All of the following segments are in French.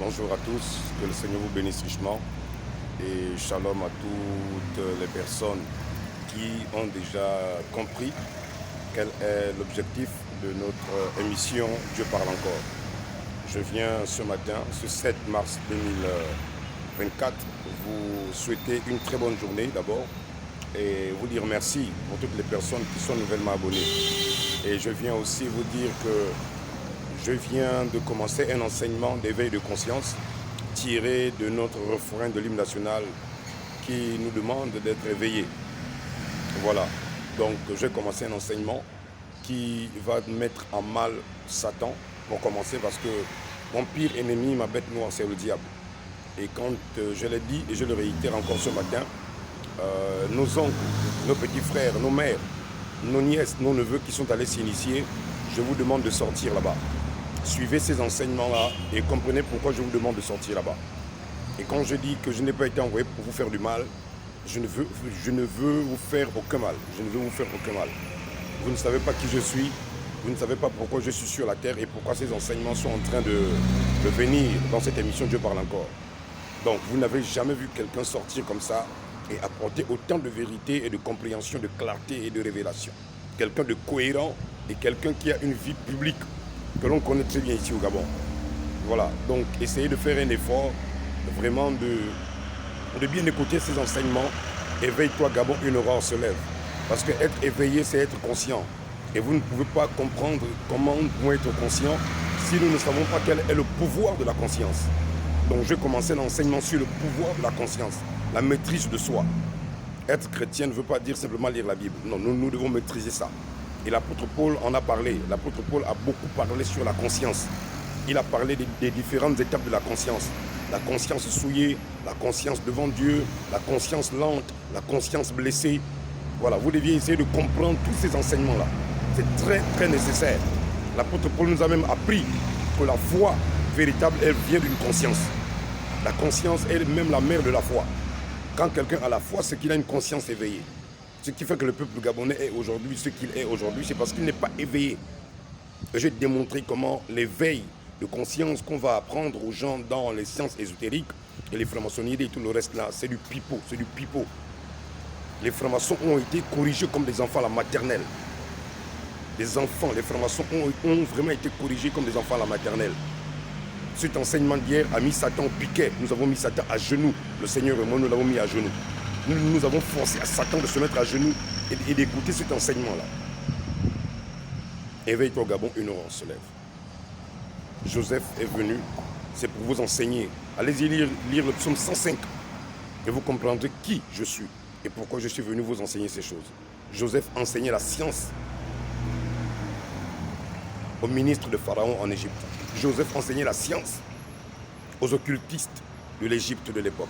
Bonjour à tous, que le Seigneur vous bénisse richement et shalom à toutes les personnes qui ont déjà compris quel est l'objectif de notre émission Dieu parle encore. Je viens ce matin, ce 7 mars 2024, vous souhaiter une très bonne journée d'abord et vous dire merci pour toutes les personnes qui sont nouvellement abonnées. Et je viens aussi vous dire que je viens de commencer un enseignement d'éveil de conscience tiré de notre refrain de l'hymne national qui nous demande d'être éveillés. Voilà, donc j'ai commencé un enseignement qui va mettre en mal Satan pour commencer parce que mon pire ennemi, ma bête noire, c'est le diable. Et quand je l'ai dit et je le réitère encore ce matin, nos oncles, nos petits frères, nos mères, nos nièces, nos neveux qui sont allés s'initier, je vous demande de sortir là-bas. Suivez ces enseignements-là et comprenez pourquoi je vous demande de sortir là-bas. Et quand je dis que je n'ai pas été envoyé pour vous faire du mal, je ne veux vous faire aucun mal. Je ne veux vous faire aucun mal. Vous ne savez pas qui je suis, vous ne savez pas pourquoi je suis sur la terre et pourquoi ces enseignements sont en train de venir dans cette émission Dieu parle encore. Donc vous n'avez jamais vu quelqu'un sortir comme ça et apporter autant de vérité et de compréhension, de clarté et de révélation. Quelqu'un de cohérent et quelqu'un qui a une vie publique que l'on connaît très bien ici au Gabon. Voilà, donc essayez de faire un effort, vraiment de bien écouter ces enseignements. Éveille-toi Gabon, une aurore se lève. Parce que être éveillé, c'est être conscient. Et vous ne pouvez pas comprendre comment nous pouvons être conscients si nous ne savons pas quel est le pouvoir de la conscience. Donc je vais commencer l'enseignement sur le pouvoir de la conscience, la maîtrise de soi. Être chrétien ne veut pas dire simplement lire la Bible. Non, nous devons maîtriser ça. Et l'apôtre Paul en a parlé. L'apôtre Paul a beaucoup parlé sur la conscience. Il a parlé des différentes étapes de la conscience. La conscience souillée, la conscience devant Dieu, la conscience lente, la conscience blessée. Voilà, vous deviez essayer de comprendre tous ces enseignements-là. C'est très, très nécessaire. L'apôtre Paul nous a même appris que la foi véritable, elle vient d'une conscience. La conscience est même la mère de la foi. Quand quelqu'un a la foi, c'est qu'il a une conscience éveillée. Ce qui fait que le peuple gabonais est aujourd'hui ce qu'il est aujourd'hui, c'est parce qu'il n'est pas éveillé. Je vais te démontrer comment l'éveil de conscience qu'on va apprendre aux gens dans les sciences ésotériques et les francs-maçonneries et tout le reste là, c'est du pipeau, c'est du pipeau. Les francs-maçons ont été corrigés comme des enfants à la maternelle. Les enfants, les francs-maçons ont vraiment été corrigés comme des enfants à la maternelle. Cet enseignement d'hier a mis Satan au piquet. Nous avons mis Satan à genoux. Le Seigneur et moi, nous l'avons mis à genoux. Nous avons forcé à Satan de se mettre à genoux et d'écouter cet enseignement-là. Éveille-toi Gabon, une aurore se lève. Joseph est venu, c'est pour vous enseigner. Allez-y lire le psaume 105 et vous comprendrez qui je suis et pourquoi je suis venu vous enseigner ces choses. Joseph enseignait la science au ministre de Pharaon en Égypte. Joseph enseignait la science aux occultistes de l'Égypte de l'époque.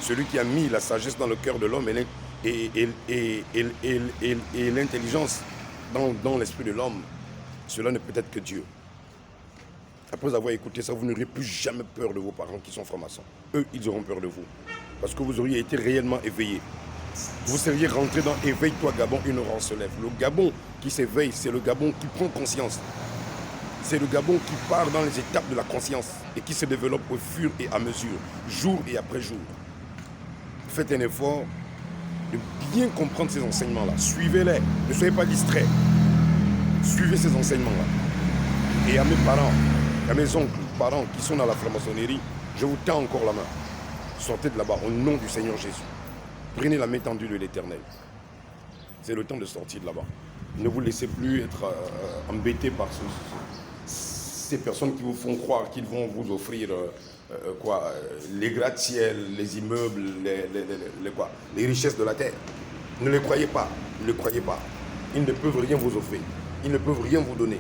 Celui qui a mis la sagesse dans le cœur de l'homme et l'intelligence dans l'esprit de l'homme, cela ne peut être que Dieu. Après avoir écouté ça, vous n'aurez plus jamais peur de vos parents qui sont francs-maçons. Eux, ils auront peur de vous. Parce que vous auriez été réellement éveillé. Vous seriez rentré dans Éveille-toi Gabon, une aurore se lève. Le Gabon qui s'éveille, c'est le Gabon qui prend conscience. C'est le Gabon qui part dans les étapes de la conscience et qui se développe au fur et à mesure, jour et après jour. Faites un effort de bien comprendre ces enseignements-là. Suivez-les, ne soyez pas distraits. Suivez ces enseignements-là. Et à mes parents, à mes oncles, parents qui sont dans la franc-maçonnerie, je vous tends encore la main. Sortez de là-bas au nom du Seigneur Jésus. Prenez la main tendue de l'Éternel. C'est le temps de sortir de là-bas. Ne vous laissez plus être embêtés par ces personnes qui vous font croire qu'ils vont vous offrir les gratte-ciel, les immeubles, les richesses de la terre. Ne les croyez pas, ne les croyez pas. Ils ne peuvent rien vous offrir, ils ne peuvent rien vous donner.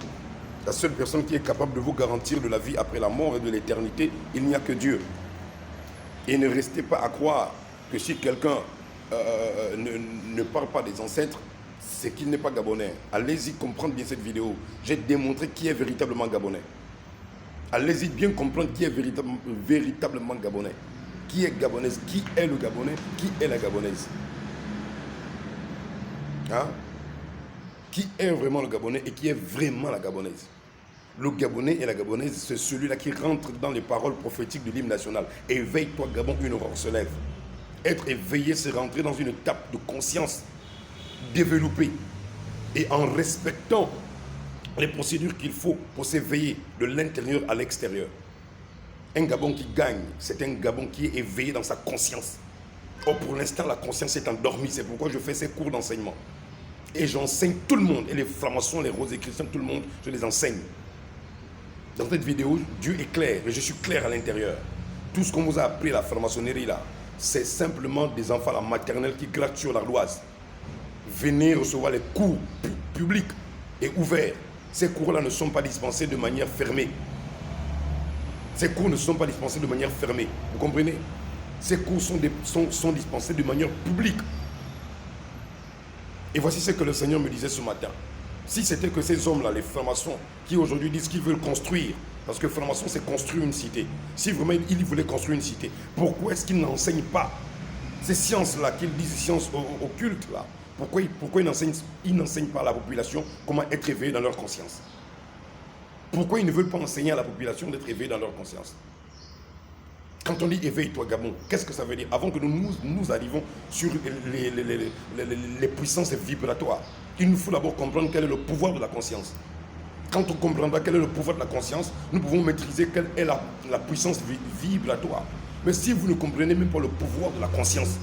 La seule personne qui est capable de vous garantir de la vie après la mort et de l'éternité, il n'y a que Dieu. Et ne restez pas à croire que si quelqu'un ne parle pas des ancêtres, c'est qu'il n'est pas gabonais. Allez-y comprendre bien cette vidéo. J'ai démontré qui est véritablement gabonais. Allez-y bien comprendre qui est véritablement gabonais. Qui est gabonaise, qui est le gabonais, qui est la gabonaise. Hein? Qui est vraiment le gabonais et qui est vraiment la gabonaise. Le Gabonais et la Gabonaise, c'est celui-là qui rentre dans les paroles prophétiques de l'hymne national. Éveille-toi, Gabon, une aurore se lève. Être éveillé, c'est rentrer dans une étape de conscience développée. Et en respectant les procédures qu'il faut pour s'éveiller de l'intérieur à l'extérieur. Un Gabon qui gagne, c'est un Gabon qui est éveillé dans sa conscience. Or, pour l'instant, la conscience est endormie. C'est pourquoi je fais ces cours d'enseignement. Et j'enseigne tout le monde. Et les francs-maçons, les roses et chrétiens, tout le monde, je les enseigne. Dans cette vidéo, Dieu est clair. Et je suis clair à l'intérieur. Tout ce qu'on vous a appris, la franc-maçonnerie, là, c'est simplement des enfants à la maternelle qui grattent sur l'ardoise. Venez recevoir les cours publics et ouverts. Ces cours-là ne sont pas dispensés de manière fermée. Ces cours ne sont pas dispensés de manière fermée. Vous comprenez? Ces cours sont dispensés de manière publique. Et voici ce que le Seigneur me disait ce matin. Si c'était que ces hommes-là, les francs-maçons, qui aujourd'hui disent qu'ils veulent construire, parce que franc-maçon, c'est construire une cité. Si vraiment ils voulaient construire une cité, pourquoi est-ce qu'ils n'enseignent pas ces sciences-là, qu'ils disent sciences occultes, là? Pourquoi ils n'enseignent pas à la population comment être éveillés dans leur conscience? Pourquoi ils ne veulent pas enseigner à la population d'être éveillés dans leur conscience? Quand on dit éveille-toi Gabon, qu'est-ce que ça veut dire? Avant que nous arrivons sur les puissances vibratoires, il nous faut d'abord comprendre quel est le pouvoir de la conscience. Quand on comprendra quel est le pouvoir de la conscience, nous pouvons maîtriser quelle est la puissance vibratoire. Mais si vous ne comprenez même pas le pouvoir de la conscience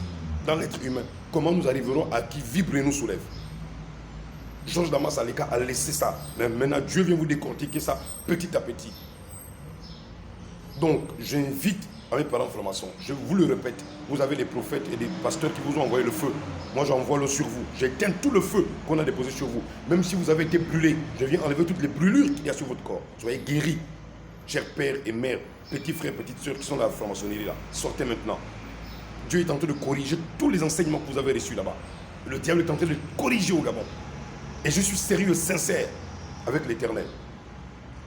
dans l'être humain, comment nous arriverons à qui vibre et nous soulève? Georges Damas Aleka a laissé ça. Mais maintenant, Dieu vient vous décortiquer ça petit à petit. Donc, j'invite à mes parents francs-maçons, je vous le répète, vous avez des prophètes et des pasteurs qui vous ont envoyé le feu. Moi, j'envoie le sur vous. J'éteins tout le feu qu'on a déposé sur vous. Même si vous avez été brûlé, je viens enlever toutes les brûlures qu'il y a sur votre corps. Soyez guéris, chers pères et mères, petits frères, petites sœurs qui sont dans la franc-maçonnerie là. Sortez maintenant. Dieu est en train de corriger tous les enseignements que vous avez reçus là-bas. Le diable est en train de corriger au Gabon. Et je suis sérieux, sincère avec l'Éternel.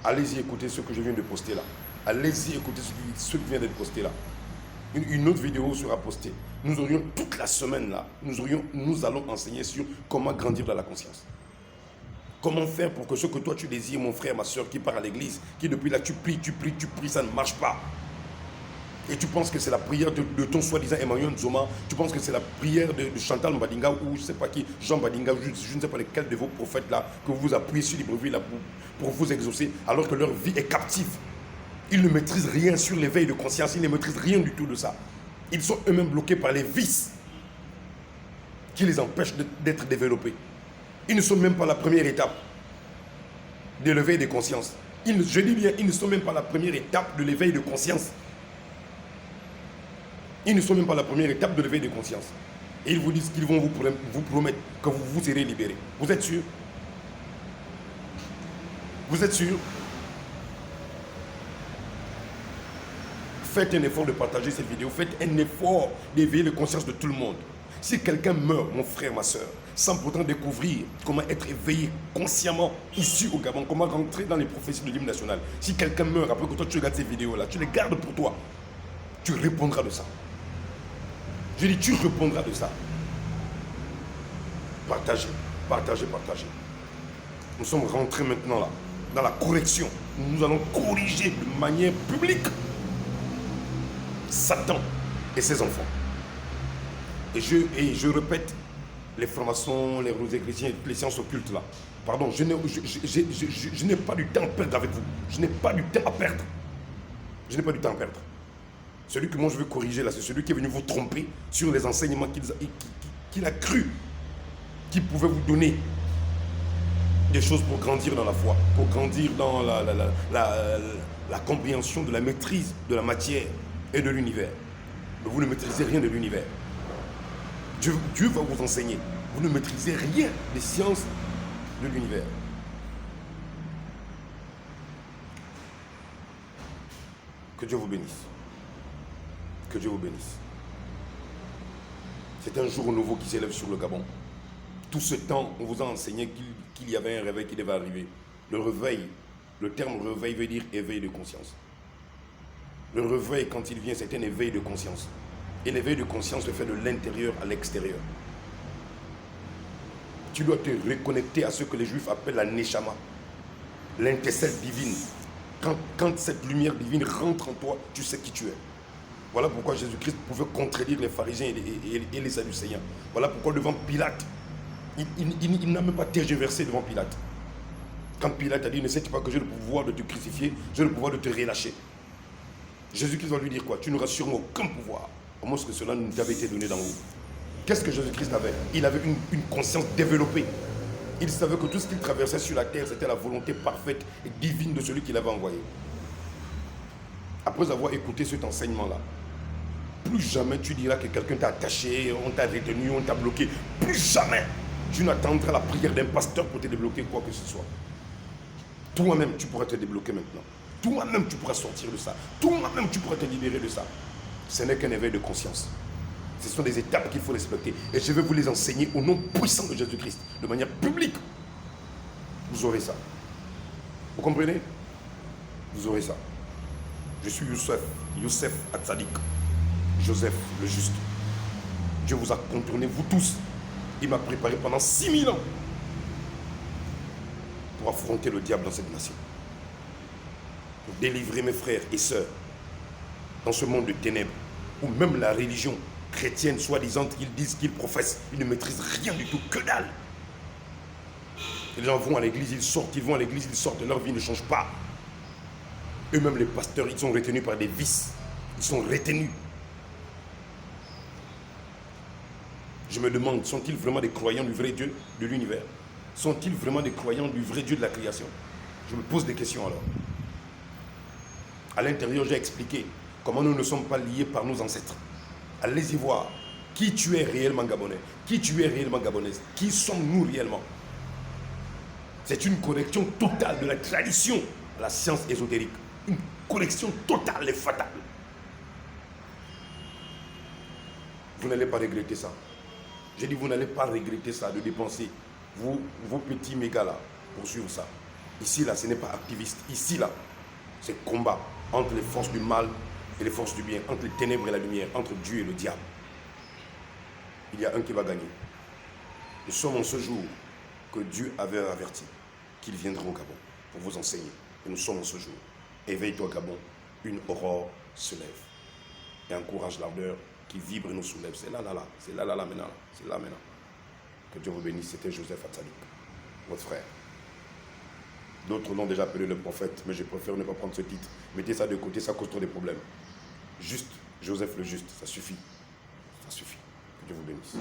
Allez-y écouter ce que je viens de poster là. Allez-y écouter ce qui vient d'être posté là. Une autre vidéo sera postée. Nous aurions toute la semaine là, nous allons enseigner sur comment grandir dans la conscience. Comment faire pour que ce que toi tu désires, mon frère, ma soeur qui part à l'église, qui depuis là tu pries, ça ne marche pas. Et tu penses que c'est la prière de ton soi-disant Emmanuel Nzoma, tu penses que c'est la prière de Chantal Mbadinga ou je ne sais pas qui, Jean Mbadinga, je ne sais pas lesquels de vos prophètes là, que vous appuyez sur les brevets là pour vous exaucer, alors que leur vie est captive. Ils ne maîtrisent rien sur l'éveil de conscience, ils ne maîtrisent rien du tout de ça. Ils sont eux-mêmes bloqués par les vices qui les empêchent d'être développés. Ils ne sont même pas la première étape de l'éveil de conscience. Je dis bien, ils ne sont même pas la première étape de l'éveil de conscience. Ils ne sont même pas la première étape de l'éveil de conscience. Et ils vous disent qu'ils vont vous promettre que vous serez libérés. Vous êtes sûr? Vous êtes sûr? Faites un effort de partager cette vidéo. Faites un effort d'éveiller la conscience de tout le monde. Si quelqu'un meurt, mon frère, ma soeur, sans pourtant découvrir comment être éveillé consciemment ici au Gabon, comment rentrer dans les prophéties de l'hymne national, si quelqu'un meurt après que toi tu regardes ces vidéos-là, tu les gardes pour toi, tu répondras de ça. Je dis, tu répondras de ça. Partagez, partagez, partagez. Nous sommes rentrés maintenant là, dans la correction. Nous allons corriger de manière publique Satan et ses enfants. Et je répète, les francs-maçons, les rosés chrétiens, les sciences occultes là. Pardon, je n'ai pas du temps à perdre avec vous. Je n'ai pas du temps à perdre. Je n'ai pas du temps à perdre. Celui que moi je veux corriger là, c'est celui qui est venu vous tromper sur les enseignements qu'il a cru qu'il pouvait vous donner des choses pour grandir dans la foi, pour grandir dans la compréhension de la maîtrise de la matière et de l'univers. Mais vous ne maîtrisez rien de l'univers. Dieu va vous enseigner. Vous ne maîtrisez rien des sciences de l'univers. Que Dieu vous bénisse. Que Dieu vous bénisse. C'est un jour nouveau qui s'élève sur le Gabon. Tout ce temps, on vous a enseigné qu'il y avait un réveil qui devait arriver. Le réveil, le terme réveil veut dire éveil de conscience. Le réveil, quand il vient, c'est un éveil de conscience. Et l'éveil de conscience se fait de l'intérieur à l'extérieur. Tu dois te reconnecter à ce que les Juifs appellent la Neshama. l'intercelle divine. Quand cette lumière divine rentre en toi, tu sais qui tu es. Voilà pourquoi Jésus-Christ pouvait contredire les pharisiens et les sadducéens. Voilà pourquoi devant Pilate, il n'a même pas tergiversé devant Pilate. Quand Pilate a dit, ne sais-tu pas que j'ai le pouvoir de te crucifier, j'ai le pouvoir de te relâcher. Jésus-Christ va lui dire quoi? Tu n'auras sûrement aucun pouvoir, au moins que cela nous avait été donné d'en haut. Qu'est-ce que Jésus-Christ avait? Il avait une conscience développée. Il savait que tout ce qu'il traversait sur la terre, c'était la volonté parfaite et divine de celui qui l'avait envoyé. Après avoir écouté cet enseignement-là, plus jamais tu diras que quelqu'un t'a attaché, on t'a retenu, on t'a bloqué. Plus jamais tu n'attendras la prière d'un pasteur pour te débloquer quoi que ce soit. Toi-même, tu pourras te débloquer maintenant. Toi-même, tu pourras sortir de ça. Toi-même, tu pourras te libérer de ça. Ce n'est qu'un éveil de conscience. Ce sont des étapes qu'il faut respecter. Et je vais vous les enseigner au nom puissant de Jésus-Christ, de manière publique. Vous aurez ça. Vous comprenez? Vous aurez ça. Je suis Youssef Hatzadik, Joseph le juste. Dieu vous a contourné, vous tous. Il m'a préparé pendant 6000 ans pour affronter le diable dans cette nation. Pour délivrer mes frères et sœurs dans ce monde de ténèbres, où même la religion chrétienne, soi-disant qu'ils disent, qu'ils professent, ils ne maîtrisent rien du tout, que dalle. Les gens vont à l'église, ils sortent, ils vont à l'église, ils sortent, leur vie ne change pas. Eux-mêmes, les pasteurs, ils sont retenus par des vices. Ils sont retenus. Je me demande, sont-ils vraiment des croyants du vrai Dieu de l'univers? Sont-ils vraiment des croyants du vrai Dieu de la création? Je me pose des questions alors. À l'intérieur, j'ai expliqué comment nous ne sommes pas liés par nos ancêtres. Allez-y voir qui tu es réellement gabonais, qui tu es réellement gabonaise, qui sommes-nous réellement. C'est une connexion totale de la tradition à la science ésotérique. Une connexion totale et fatale. Vous n'allez pas regretter ça. J'ai dit, vous n'allez pas regretter ça, de dépenser vos petits mégas là pour suivre ça. Ici, là, ce n'est pas activiste. Ici, là, c'est combat entre les forces du mal et les forces du bien, entre les ténèbres et la lumière, entre Dieu et le diable. Il y a un qui va gagner. Nous sommes en ce jour que Dieu avait averti qu'il viendra au Gabon pour vous enseigner. Et nous sommes en ce jour. Éveille-toi, Gabon, une aurore se lève. Et encourage l'ardeur qui vibre et nous soulève. C'est là, c'est là maintenant. C'est là maintenant. Que Dieu vous bénisse. C'était Joseph Hatzadik, votre frère. D'autres l'ont déjà appelé le prophète, mais je préfère ne pas prendre ce titre. Mettez ça de côté, ça cause trop de problèmes. Juste, Joseph le juste, ça suffit. Ça suffit. Que Dieu vous bénisse.